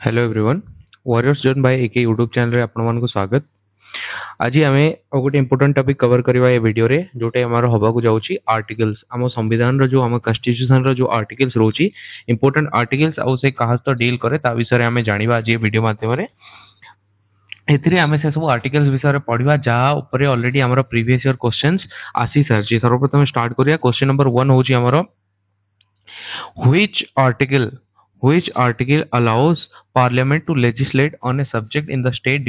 Hello everyone warriors zone by AK YouTube channel रे आपण मानक स्वागत। आज आमे गोटे इंपोर्टेंट टॉपिक कवर करबा ए वीडियो रे जोटे हमर होबा को जाउची आर्टिकल्स हम संविधान रो जो हम कॉन्स्टिट्यूशन रो जो आर्टिकल्स रोची इंपोर्टेंट आर्टिकल्स आ से कहा तो डील करे ता विषय रे हमें जानिबा आज ए वीडियो माध्यम रे। एथिरे हमें से सब आर्टिकल्स विषय रे पढिबा जहा ऊपर ऑलरेडी हमर प्रीवियस ईयर क्वेश्चंस आसी सरची। सर्वप्रथम स्टार्ट करिया क्वेश्चन नंबर 1 होची हमर Which article which article allows Parliament to legislate on a subject in the state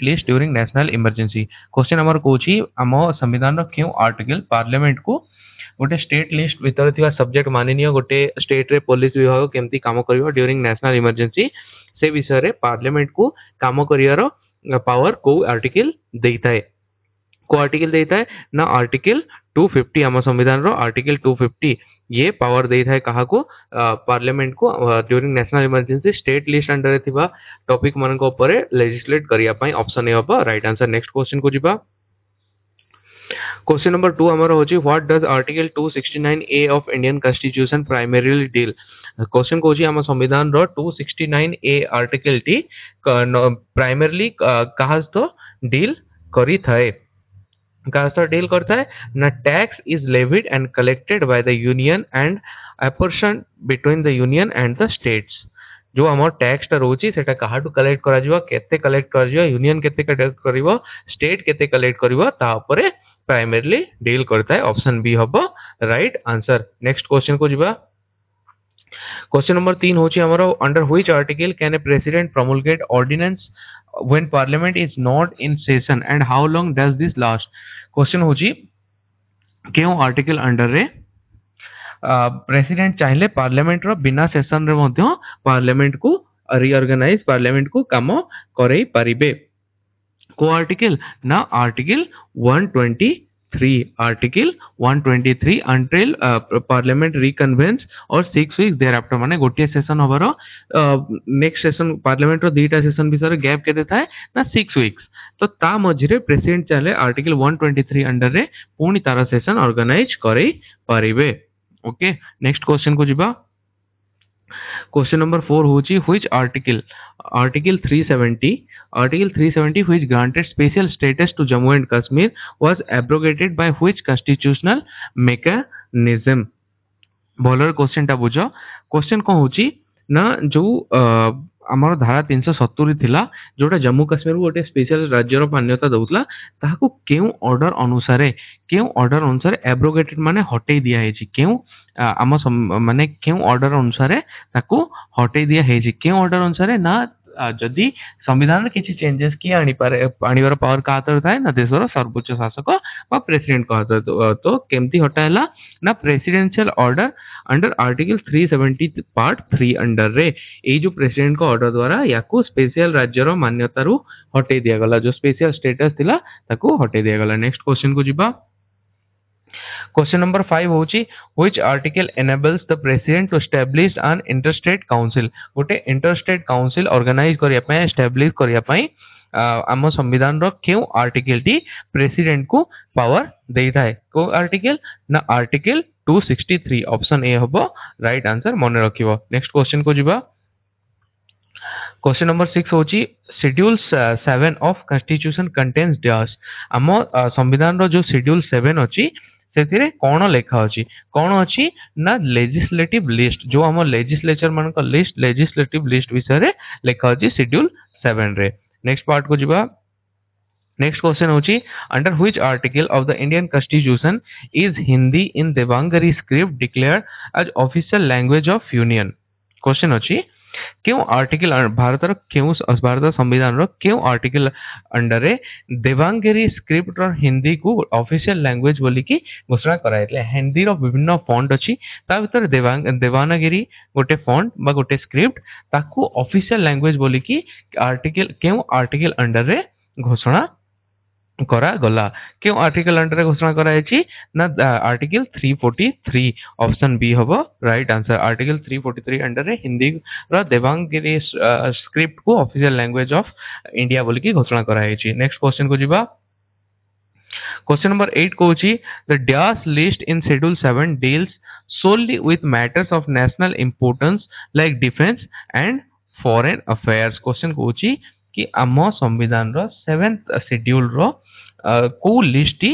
list during national emergency? Question number Kochi आम संविधान क्यों आर्टिकल पार्लियामेंट को गोटे स्टेट लिस्ट भितर थिबा सब्जेक्ट माननीय गोटे स्टेट रे पुलिस विभाग केमती काम करियो ड्यूरिंग नेशनल इमरजेंसी से विषय रे पार्लियामेंट को काम करियार पावर को आर्टिकल देता है। को आर्टिकल देता है ना आर्टिकल 250 आम संविधान रो आर्टिकल 250 ये पावर देता है कहा को पार्लियामेंट को during national emergency state list under थिबा टॉपिक मन को ऊपर लेजिस्लेट करिया पई ऑप्शन ए होबा राइट आंसर। नेक्स्ट क्वेश्चन को जिबा क्वेश्चन नंबर 2 हमर होची what does article 269 A of Indian constitution primarily deal. Question को हम संविधान रो 269 ए आर्टिकल टी प्राइमरीली कहा तो डील करी थाए कहा डील करता है ना tax is levied and collected by the union and apportion between the union and the states. जो हमर टैक्स टा रोची सेटा कहा टू कलेक्ट करा जिवो केते कलेक्ट करा जिवो यूनियन केते कलेक्ट करिवो स्टेट केते कलेक्ट करिवो ता ऊपर प्राइमरीली डील करता है ऑप्शन बी हबो राइट आंसर। नेक्स्ट क्वेश्चन को जिबा क्वेश्चन नंबर 3 होची हमरो under which article can a president promulgate ordinance when parliament is not in session and how long does this last। Question होची केउ article under रे president चाहिले parliament रो बिना session रे मध्य पार्लियामेंट को रीऑर्गेनाइज पार्लियामेंट को काम करई परिबे। को आर्टिकल ना article 123 article 123 until parliament reconvenes और 6 weeks thereafter माने गोटे सेशन होबार नेक्स्ट सेशन पार्लियामेंट रो दीटा सेशन बिसर गैप केते थाए ना 6 weeks तो ता मझिरे प्रेसिडेंट चाहे आर्टिकल 123 अंडर रे पुनी तार सेशन ऑर्गेनाइज करई परिबे। ओके नेक्स्ट क्वेश्चन को जिबा क्वेश्चन नंबर 4 होची which article 370 which granted special status to Jammu and Kashmir was abrogated by which constitutional mechanism। Bowler question टा बुझो क्वेश्चन को होची ना जो आमर धारा 370 थिला जोटा जम्मू काश्मीर को गोटे स्पेशल राज्य रो मान्यता दउतला ताहाको केउ ऑर्डर अनुसार एब्रोगेटेड माने हटेई दिया हेची केउ आम माने केउ ऑर्डर अनुसार ताको हटेई दिया हेची केउ ऑर्डर अनुसार ना जदि संविधान किसी चेंजेस की आनिबार पावर का हाथ थाए ना देशर सर्वोच्च शासक बा प्रेसिडेंट का हाथ तो केमती हटाला ना presidential order under article 370 part 3 under रे ए जो प्रेसिडेंट का ऑर्डर द्वारा याकू स्पेशल राज्य रो मान्यता रु हटे दिया गला जो स्पेशल स्टेटस थिला ताको हटे दिया गला। नेक्स्ट क्वेश्चन को जिबा क्वेश्चन नंबर 5 होची which article enables the president to establish an interstate council गोटे इंटरस्टेट काउंसिल ऑर्गेनाइज करिया पय एस्टैब्लिश करिया पय आम संविधान रो केउ आर्टिकल टी प्रेसिडेंट को पावर देता है। को आर्टिकल ना आर्टिकल 263 ऑप्शन ए हबो राइट आंसर मने रखिबो। नेक्स्ट क्वेश्चन को जिबा क्वेश्चन नंबर 6 होची schedule 7 of constitution contains dash आम संविधान रो जो शेड्यूल 7 अछि सेथिरे कोन लेखा अछि कोन अछि ना लेजिस्लेटिव लिस्ट जो हम लेजिस्लेचर मन का लिस्ट लेजिस्लेटिव लिस्ट विषय रे लेखा अछि शेड्यूल 7 रे। नेक्स्ट पार्ट को जिबा नेक्स्ट क्वेश्चन होची under which article of the Indian constitution is Hindi in Devanagari script declared as official language of union. Question अछि क्यों आर्टिकल भारत संविधान रो क्यों आर्टिकल अंडर रे देवांगरी स्क्रिप्ट और हिंदी को ऑफिशियल लैंग्वेज बोली की घोषणा कराइले। हिंदी रो विभिन्न फॉन्ट अछि ता भीतर देवानागिरी गोटे फॉन्ट बा गोटे स्क्रिप्ट ताकू ऑफिशियल लैंग्वेज बोली की आर्टिकल क्यों आर्टिकल अंडर रे घोषणा करा गला क्यों आर्टिकल अंडर घोषणा करा हेची ना आर्टिकल 343 ऑप्शन बी हबो राइट आंसर। आर्टिकल 343 अंडर रे हिंदी रो देवांगरी स्क्रिप्ट को ऑफिशियल लैंग्वेज ऑफ इंडिया बोली की घोषणा करा हेची। नेक्स्ट क्वेश्चन को जिबा क्वेश्चन नंबर 8 को होची the dash list in schedule 7 deals solely with matters of national importance like defense and foreign affairs question कहूची कि आम संविधान रो 7th शेड्यूल रो को लिस्ट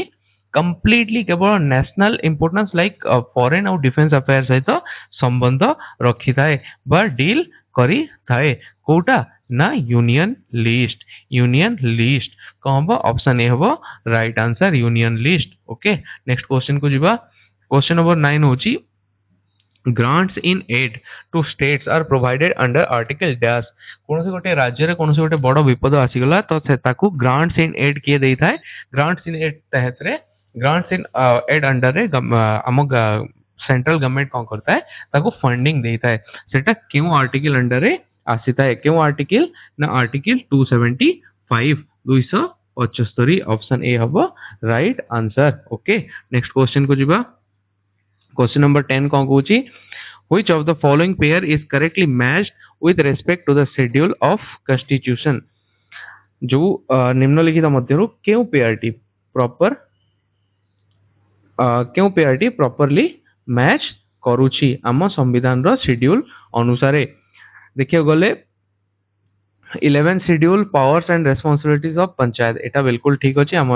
कंप्लीटली केवल नेशनल इंपोर्टेंस लाइक फॉरेन और डिफेंस अफेयर सहित संबंध रखी थाए बा डील करी थाए कोटा ना यूनियन लिस्ट कौन हम ऑप्शन ए हम right answer union list. Okay next question को जीवा क्वेश्चन नंबर 9 होची grants in aid to states are provided under article dash कौन से गोटे राज्य रे कौन से गोटे बड़ विपद आसीगला तो से ताकू ग्रांट्स इन एड किए देई थाए ग्रांट्स इन एड तहत रे ग्रांट्स इन एड अंडर रे आम सेंट्रल गवर्नमेंट कौन करता है ताकू फंडिंग देता है सेटा क्यों आर्टिकल अंडर रे आसीता है क्यों आर्टिकल ना आर्टिकल 275 275 ऑप्शन ए हबो right answer. Okay next question को जीवा क्वेश्चन नंबर 10 कौन कहूची which of the following pair is correctly matched with respect to the schedule of constitution जो निम्नलिखित मध्यरु क्यों पेयरटी प्रॉपरली मैच करूची आम संविधान रो शेड्यूल अनुसार देखिए गले 11 schedule powers and responsibilities of panchayat एटा बिल्कुल ठीक अछि आम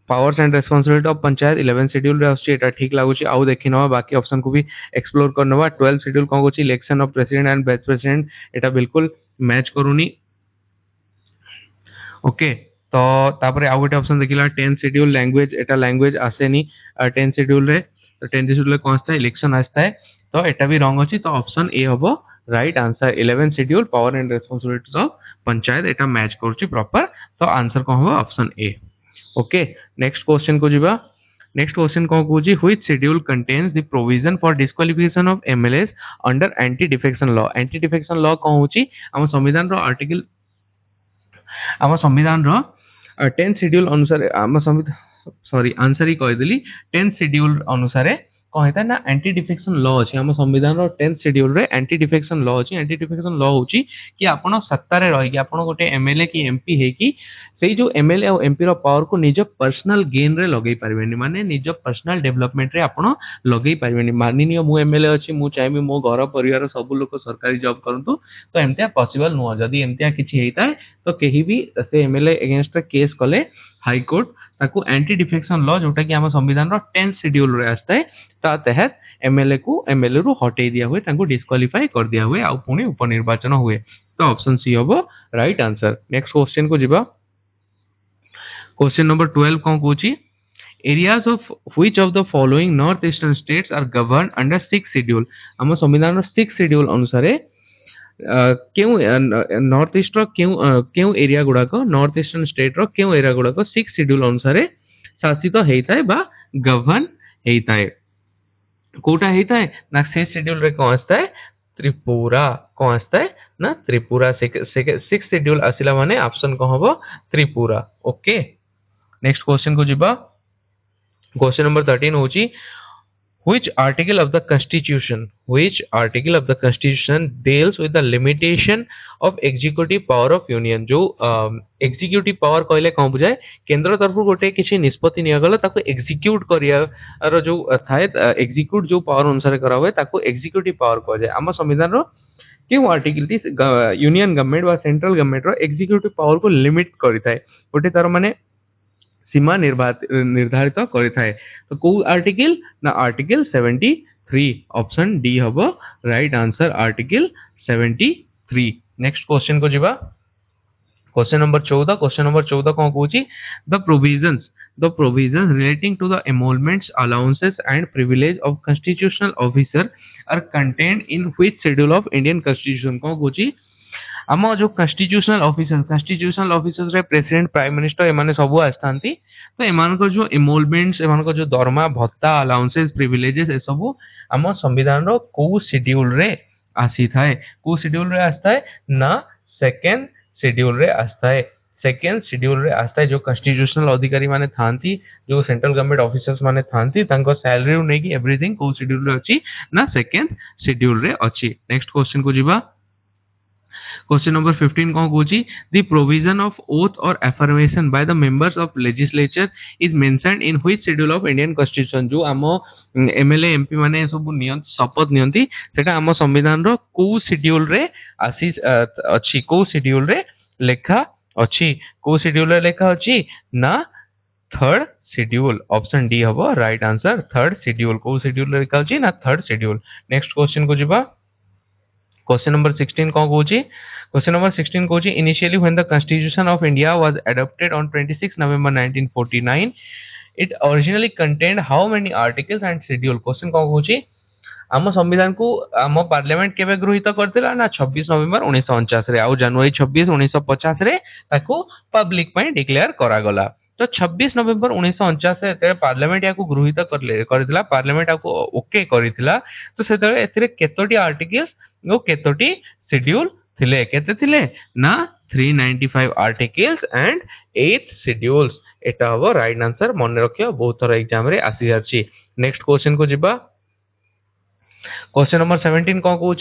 powers and responsibility of panchayat 11 schedule रे आछि एटा ठीक लागुची आउ देखिनवा बाकी ऑप्शन को भी एक्सप्लोर करनवा 12 schedule cone Kochi election of president and vice president एटा बिल्कुल मैच करूनी। ओके तो तापरे आउ गोटे ऑप्शन देखिला 10 शेड्यूल लैंग्वेज एटा लैंग्वेज आसेनी 10 शेड्यूल रे तो 10 शेड्यूल रे कोन इलेक्शन आस्ता है तो एटा भी रॉन्ग अछि तो ऑप्शन ए हबो right answer 11 schedule power and responsibilities of panchayat एटा मैच करूची प्रॉपर तो आंसर कोन हबो option A. Okay next question को जीवा नेक्स्ट क्वेश्चन कोन कहूची which schedule contains the provision for disqualification of MLAs under anti defection law कोन होची हम संविधान रो आर्टिकल हम संविधान रो 10 शेड्यूल अनुसार हम संविधान सॉरी आंसर ही कह देली 10 शेड्यूल अनुसार कौन होता है ना एंटी डिफेक्शन लॉ अछि हम संविधान रो 10 शेड्यूल रे एंटी डिफेक्शन लॉ अछि एंटी डिफेक्शन लॉ होची कि आपण सत्ता रे रही कि आपण गोटे एमएलए की एमपी हे कि सेई जो एमएलए और एमपी रो पावर को निज पर्सनल गेन रे लगेई परबेनी माने निज पर्सनल डेवलपमेंट रे आपण लगेई परबेनी मानिनियो मु एमएलए अछि मु चाहेबी मो घर परिवार सब लोक सरकारी जॉब करंतु तो एमतिया पॉसिबल नुह जदी एमतिया किछि हेता तो केही भी से एमएलए अगेंस्ट केस कले हाई कोर्ट ताकू एंटी डिफेक्शन लॉ जोटा कि हम संविधान रो 10 शेड्यूल रे आस्ता है ता तहत एमएलए रु हटै दिया हुए तांको डिस्क्वालीफाई कर दिया हुए आ पुणी उपनिर्वाचन हुए तो ऑप्शन सी हबो राइट आंसर। नेक्स्ट क्वेश्चन को जीवा क्वेश्चन नंबर 12 कोन कहूची areas of which of the following north eastern states are govern under 6 schedule हम संविधान रो 6 शेड्यूल अनुसार क्यों नॉर्थ ईस्ट रो क्यों एरिया गुडा को नॉर्थ ईस्टर्न स्टेट रो क्यों एरिया गुडा को 6 शेड्यूल अनुसार शासित हेइताय बा गवर्न हेइताय कोटा हेता है ना से शेड्यूल रे कौन आस्ता है त्रिपुरा कौन आस्ता है ना त्रिपुरा 6 शेड्यूल आसिला माने ऑप्शन को हबो त्रिपुरा। ओके नेक्स्ट क्वेश्चन को जीवा क्वेश्चन नंबर 13 होची which article of the constitution deals with the limitation of executive power of union जो executive power कहले कौन बुझाए केंद्र तरफ गोटे किसी निष्पत्ति निया गला ताको execute करिया रो जो थाए execute जो पावर अनुसार करा हुए ताको executive power कह जाए हम संविधान रो क्यों आर्टिकल थी यूनियन गवर्नमेंट व सेंट्रल गवर्नमेंट रो executive power को लिमिट करिताय गोटे तार माने सीमा निर्धारित करिथाए तो को आर्टिकल ना आर्टिकल 73 ऑप्शन डी हबो right answer article 73। Next question को जीवा क्वेश्चन नंबर 14 कोन कहूची the provisions relating to the emoluments allowances and privilege of constitutional officer are contained in which schedule of Indian constitution कोन कहूची आम जो constitutional officers रे president prime minister एमाने सब आस्थांती तो एमान को जो एमोलमेंट्स एमान को जो दरमा भत्ता अलाउंसेस प्रिविलेजेस ए सब आम संविधान रो को शेड्यूल रे आसी थाए को शेड्यूल रे आस्ता है ना सेकंड शेड्यूल रे आस्ता है सेकंड शेड्यूल रे आस्ता है जो कॉन्स्टिट्यूशनल अधिकारी माने थांती जो सेंट्रल गवर्नमेंट ऑफिसर्स माने थांती तांको सैलरी उ नै कि एवरीथिंग को शेड्यूल रे अछि ना सेकंड शेड्यूल रे अछि। नेक्स्ट क्वेश्चन को जीवा क्वेश्चन नंबर 15 कौन कहूँ द प्रोविजन ऑफ ओथ और affirmation by the members of legislature is mentioned in which schedule of Indian constitution जो आम एमएलए एमपी माने सब शपथ नियंती सेटा आम संविधान रो को शेड्यूल रे आसी अछि को शेड्यूल रे लेखा अछि को शेड्यूल रे लेखा अछि ना थर्ड शेड्यूल ऑप्शन डी हबो राइट आंसर थर्ड शेड्यूल को शेड्यूल रे लेखा अछि ना थर्ड शेड्यूल नेक्स्ट क्वेश्चन को जिबा क्वेश्चन नंबर 16 कौन कहूँ क्वेश्चन नंबर 16 कहूँ initially when the constitution of India was adopted on 26 November 1949 it originally contained how many articles and schedule question कौन कहूँ आम संविधान को आम पार्लियामेंट केबे गृहीत करथिला ना 26 नवंबर 1949 रे आउ जनवरी 26 1950 रे ताको पब्लिक पई डिक्लेयर करा गला तो 26 नवंबर 1949 रे पार्लियामेंट याको गृहीत करथिला पार्लियामेंट याको ओके करथिला तो सेतरे एथिरे केतोटी आर्टिकल्स ओ केतोटी शेड्यूल थिले केते थिले ना 395 आर्टिकल्स एंड 8 शेड्यूल्स एटा हबो राइट आंसर मन रखियो बहुत थोड़ा एग्जाम रे आसी जाछि नेक्स्ट क्वेश्चन को जिबा क्वेश्चन नंबर 17 कौन कहूँ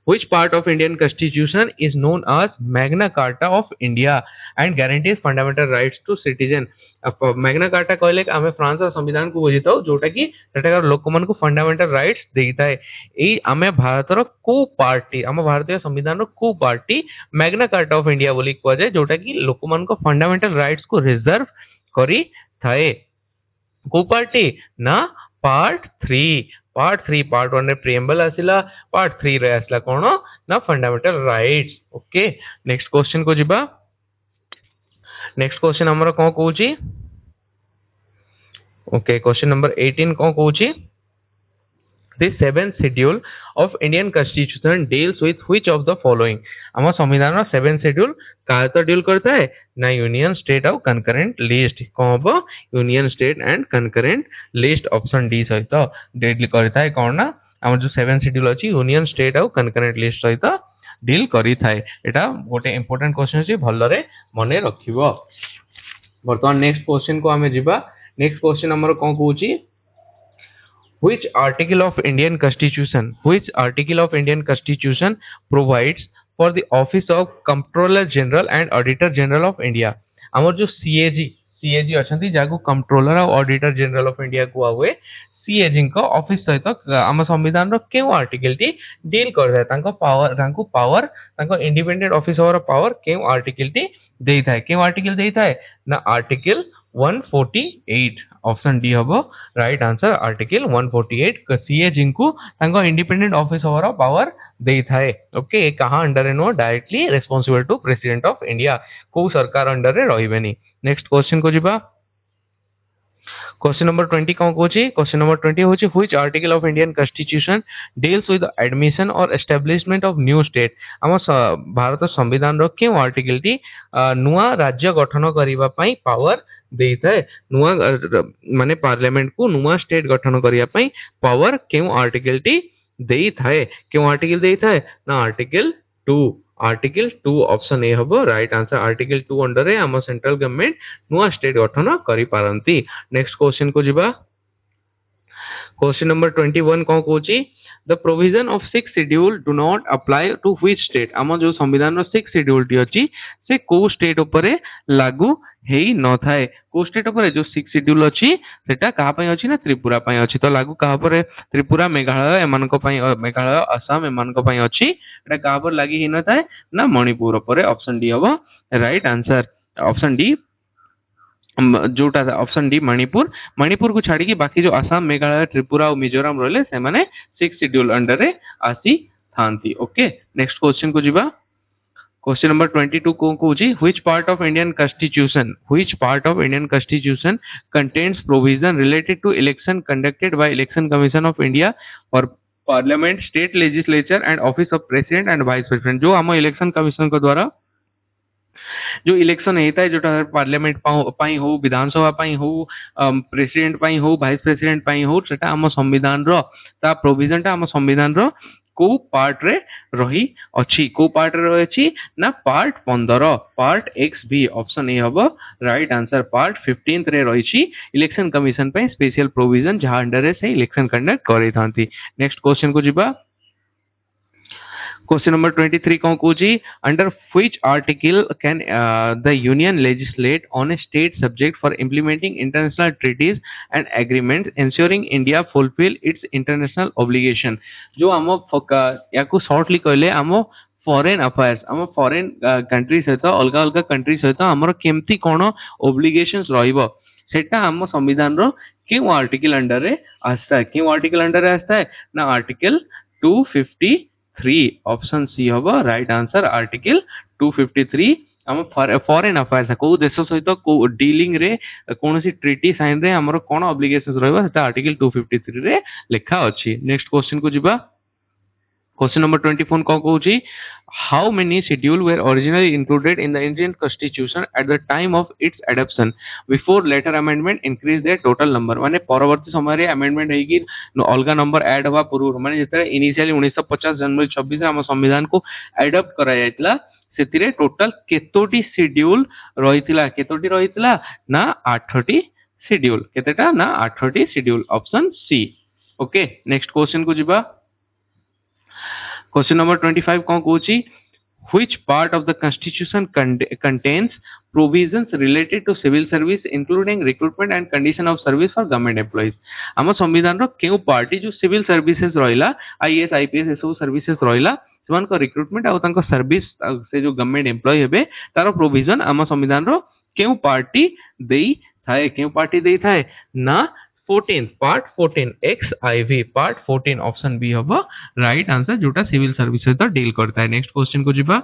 which part of Indian constitution is known as magna carta of India and guarantees fundamental rights to citizen magna carta कहले आमे फ्रांस संविधान को बुझी थाउ जोटा कि सेटाकार लोक मन को फंडामेंटल राइट्स देइताए एई आमे भारतर को पार्टी आम भारतीय संविधान रो को party Magna carta of India बोली कहवा जाय जोटा कि लोक मन को फंडामेंटल राइट्स को रिजर्व करी थाए को पार्टी ना पार्ट 3 पार्ट 1 रे प्रिएम्बल आसिला पार्ट 3 रे आसिला कोन ना fundamental rights okay next question को जिबा नेक्स्ट क्वेश्चन हमर कोन कहूची ओके क्वेश्चन नंबर 18 कोन कहूची The seventh schedule of Indian Constitution deals with which of the following? आम संविधान रो सेवेंथ शेड्यूल का तो डील करता है ना यूनियन स्टेट और कनकरेंट लिस्ट कौन हम union state and concurrent list option D सहित डील करता है कौन ना आम जो सेवेंथ शेड्यूल अच्छी यूनियन स्टेट और कनकरेंट लिस्ट सहित डील करी थाए एटा गोटे इंपोर्टेंट क्वेश्चन अछि भलरे मने रखिबो वर्तमान नेक्स्ट क्वेश्चन को आमे जिबा नेक्स्ट क्वेश्चन हमर कोन कहूची Which article of Indian Constitution provides for the office of Comptroller General and Auditor General of India? हमर जो CAG अछंती जाको कंट्रोलर और ऑडिटर जनरल ऑफ इंडिया को हुए CAG को ऑफिस सहित आम संविधान रो केउ आर्टिकल टी डील कर है तांको पावर तांको इंडिपेंडेंट ऑफिस और पावर केउ आर्टिकल टी देई थाए केउ आर्टिकल देई थाए ना आर्टिकल 148 ऑप्शन डी हबो राइट आंसर आर्टिकल 148 CAG को तांको इंडिपेंडेंट ऑफिस और पावर देई थाए ओके कहां अंडर रे no directly responsible to president of India को सरकार अंडर रे रहिबेनी नेक्स्ट क्वेश्चन को जिबा क्वेश्चन नंबर 20 कौन कहूची क्वेश्चन नंबर 20 होची which article of Indian constitution deals with the admission और एस्टैब्लिशमेंट ऑफ न्यू स्टेट हम भारत संविधान रो केउ आर्टिकल टी नुआ राज्य गठन करिबा पई पावर देई थाए नुआ माने पार्लियामेंट को नुआ स्टेट गठन करिया पई पावर केउ आर्टिकल टी देई थाए केउ आर्टिकल देई थाए ना आर्टिकल 2 ऑप्शन ए हबो राइट आंसर आर्टिकल 2 अंडर रे हम सेंट्रल गवर्नमेंट नुआ स्टेट गठन करि पारंती नेक्स्ट क्वेश्चन को जिबा क्वेश्चन नंबर 21 कौन कहूची the provision of 6 schedule do not apply to which state हम जो संविधान रो 6 शेड्यूल टी अछि से को स्टेट ऊपर लागू हेई न थाए को स्टेट ऊपर जो 6 शेड्यूल अछि सेटा कहा पई अछि ना त्रिपुरा पई अछि तो लागू कहा पर त्रिपुरा मेघालय एमान को पई मेघालय असम एमान को पई अछि एटा कहा पर लागि हि न थाए ना मणिपुर ऊपर ऑप्शन डी हबो राइट आंसर ऑप्शन डी जोटा ऑप्शन डी मणिपुर को छाड़ी की बाकी जो आसाम मेघालय त्रिपुरा और मिजोरम रहले से माने 6 शेड्यूल अंडर रे आसी थांती ओके नेक्स्ट क्वेश्चन को जिबा क्वेश्चन नंबर 22 को कहूची which part of Indian constitution contains provision related to election conducted by election commission of India और parliament state legislature and office of president and vice president जो हम election commission को द्वारा जो इलेक्शन होता है जो पार्लियामेंट पाई हो विधानसभा पाई हो प्रेसिडेंट पाई हो वाइस प्रेसिडेंट पाई हो सेटा हम संविधान रो ता प्रोविजन ता हम संविधान रो को पार्ट रे रही अछि को पार्ट रे रही अछि ना part 15 part X B option A हबो राइट आंसर पार्ट 15 रे रही छी इलेक्शन कमीशन पे स्पेशल प्रोविजन जहां अंडर रे से इलेक्शन कंडक्ट करै थांती नेक्स्ट क्वेश्चन को जिबा Question number 23 कौन Cauchy under which article can the union legislate on a state subject for implementing international treaties and agreements ensuring India fulfill its international obligation जो आम या shortly कहले आम foreign affairs आम foreign country सहित अलग अलग कंट्री सहित आमर केमती कौन ओब्लिगेशंस रहिबो सेटा आम संविधान रो क्यों आर्टिकल अंडर रे आस्ता है क्यों आर्टिकल अंडर रे आस्ता है ना आर्टिकल 253 ऑप्शन सी होबो राइट आंसर आर्टिकल 253 हम फॉरेन अफेयर्स को देश सहित को डीलिंग रे कोनोसी ट्रीटी साइन रे हमर कोन ऑब्लिगेशंस रहबो सेटा आर्टिकल 253 रे लिखा अछि नेक्स्ट क्वेश्चन को जिबा Question number 24 कौन कहूची how many schedule were originally included in the Indian Constitution at the time of its adoption before later amendment increased their total number माने परवर्ती समय रे अमेंडमेंट हेगी अलगा नंबर ऐड होबा पूर्व माने जेतरे इनिशियली 1950 जनवरी 26 रे हम संविधान को एडॉप्ट करा जायतला सेतिरे टोटल केतोटी शेड्यूल रहितला ना 8टी शेड्यूल केतेटा ना eighth schedule option C okay next question को जिबा Question number 25 कौन कहूची which part of the constitution contains provisions related to civil service including recruitment and condition of service for government employees हम संविधान रो केउ party जो सिविल सर्विसेज रहिला IAS IPS ए सब सर्विसेज रहिला सेमान को रिक्रूटमेंट आ तांको सर्विस से जो गवर्नमेंट एम्प्लॉय हेबे तारो प्रोविजन हम संविधान रो केउ पार्टी देई थाए ना 14 part 14 XIV part 14 option B होबो राइट आंसर जोटा सिविल सर्विस से तो डील करता है नेक्स्ट क्वेश्चन को जिबा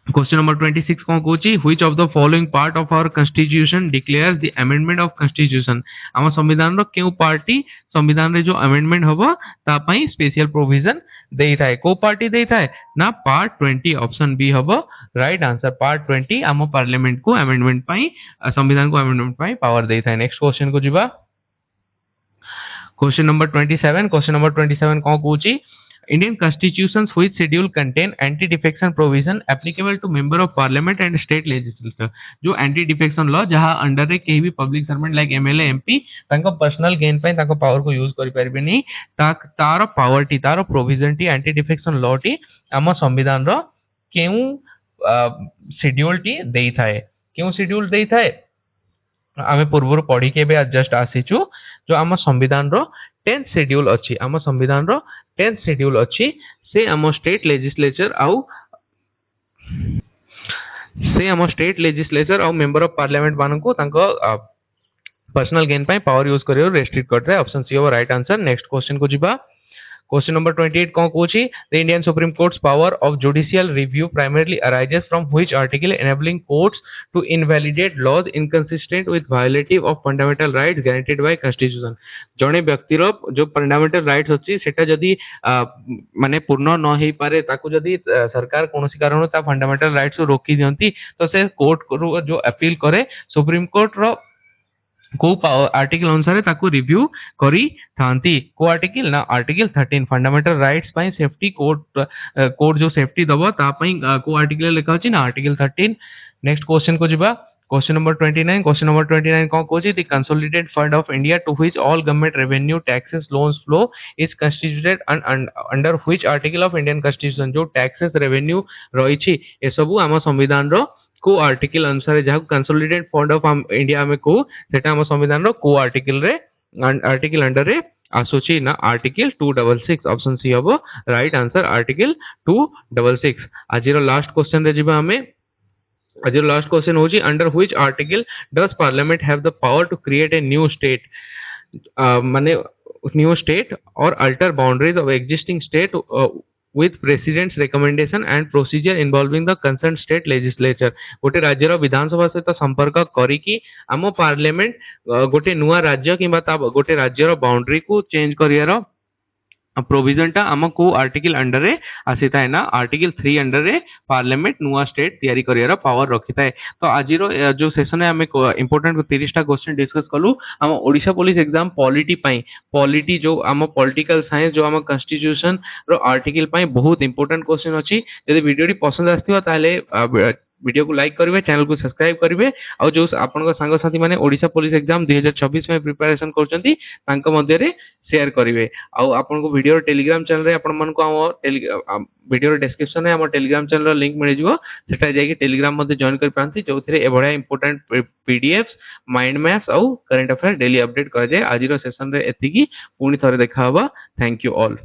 क्वेश्चन नंबर 26 कौन कहूची which of the following part of our constitution declares the amendment of constitution हम संविधान रो केउ पार्टी संविधान रे जो अमेंडमेंट होबो ता पई स्पेशल प्रोविजन देई थाए को पार्टी देई थाए ना पार्ट 20 ऑप्शन बी होबो राइट आंसर पार्ट 20 हम पार्लियामेंट को अमेंडमेंट पई संविधान को अमेंडमेंट पई पावर देई थाए नेक्स्ट क्वेश्चन को जिबा क्वेश्चन नंबर 27 कौन कहूची Indian constitutions which schedule contain anti-defection provision applicable to member of parliament and state legislature जो anti-defection law जहाँ अंडर रे केही भी public servant like MLA MP तांको पर्सनल गेन पई तांको पावर को यूज करि परबे नहीं तारो पावर टी तारो प्रोविजन टी anti-defection law टी हम संविधान रो केउ शेड्यूल टी देई थाए केउ शेड्यूल देई थाए आमे पूर्व पढ़ी के बे जस्ट आसीचु जो आम संविधान रो 10th शेड्यूल अछि आम संविधान रो 10th शेड्यूल अछि से आम स्टेट लेजिस्लेचर आउ मेंबर ऑफ पार्लियामेंट मान को तांको पर्सनल गेन पई पावर यूज करियो रेस्ट्रिक्ट करते ऑप्शन सी हो राइट आंसर नेक्स्ट क्वेश्चन को जिबा क्वेश्चन नंबर 28 कौन कहूची the Indian supreme court's power of judicial review primarily arises from which article enabling courts to invalidate laws inconsistent with violative of fundamental rights guaranteed by constitution जणे व्यक्तिर जो fundamental rights अछि सेटा जदी माने पूर्ण न हेई पारे ताकू जदी सरकार कोनोसी कारण ता फंडामेंटल राइट्स को रोकी दियंती तो से कोर्ट जो अपील करे सुप्रीम कोर्ट रो को आर्टिकल अनुसार ताकू रिव्यू करी थांती को आर्टिकल ना आर्टिकल 13 फंडामेंटल राइट्स पई सेफ्टी कोर्ट जो सेफ्टी दबो ता पई को आर्टिकल लिखा अछि ना आर्टिकल 13 नेक्स्ट क्वेश्चन को जिबा क्वेश्चन नंबर 29 कौन कहूची the consolidated fund of India to which all government revenue taxes loans flow is constituted under which article of Indian constitution जो टैक्सेस रेवेन्यू रही छी ए सब हम संविधान रो को आर्टिकल अनुसार जहाँ कंसोलिडेटेड फंड ऑफ इंडिया में को सेटा हम संविधान रो को आर्टिकल अंडर रे आसुची ना आर्टिकल 266 ऑप्शन सी हबो राइट आंसर आर्टिकल 266 आज रो लास्ट क्वेश्चन रे जिबा हमें आज रो लास्ट क्वेश्चन होची under which article does parliament have the power to create a new state माने न्यू स्टेट और alter boundaries of existing state with president's recommendation and procedure involving the concerned state legislature गोटे राज्यर विधानसभा सहित संपर्क करिकी आम parliament गोटे नुआ राज्य किंबा गोटे राज्यर बाउंड्री को चेंज करियार प्रोविजन टा आम को आर्टिकल अंडर रे आसी थाए ना आर्टिकल 3 अंडर रे पार्लियामेंट नुआ स्टेट तैयारी करियार पावर रखी थाए तो आज जो सेशन है आम इंपोर्टेंट 30 टा क्वेश्चन डिस्कस कलु आम ओडिशा पुलिस एग्जाम पॉलिटी जो आम पॉलिटिकल साइंस जो आम कॉन्स्टिट्यूशन रो आर्टिकल पई बहुत इंपोर्टेंट क्वेश्चन अछि यदि वीडियो टी पसंद आस्थिबा ताले वीडियो को लाइक करेंगे, चैनल को सब्सक्राइब करेंगे और जो आपन सांग साथी माने ओडिशा पुलिस एग्जाम 2024 में प्रिपरेशन करछंती तांको मध्ये रे शेयर करेंगे। आउ आपन को वीडियो टेलीग्राम चैनल रे आपन मन को हम वीडियो डिस्क्रिप्शन में हम टेलीग्राम चैनल लिंक मिल जिवो, सेटा जाई कि टेलीग्राम मध्ये जॉइन कर पांती, जो थिरे ए बडा इंपोर्टेंट पीडीएफ्स, माइंड मैप्स और करंट अफेयर डेली अपडेट कर जाए। आज रो सेशन रे एतिकी पुनी थरे देखा हबा। Thank you all.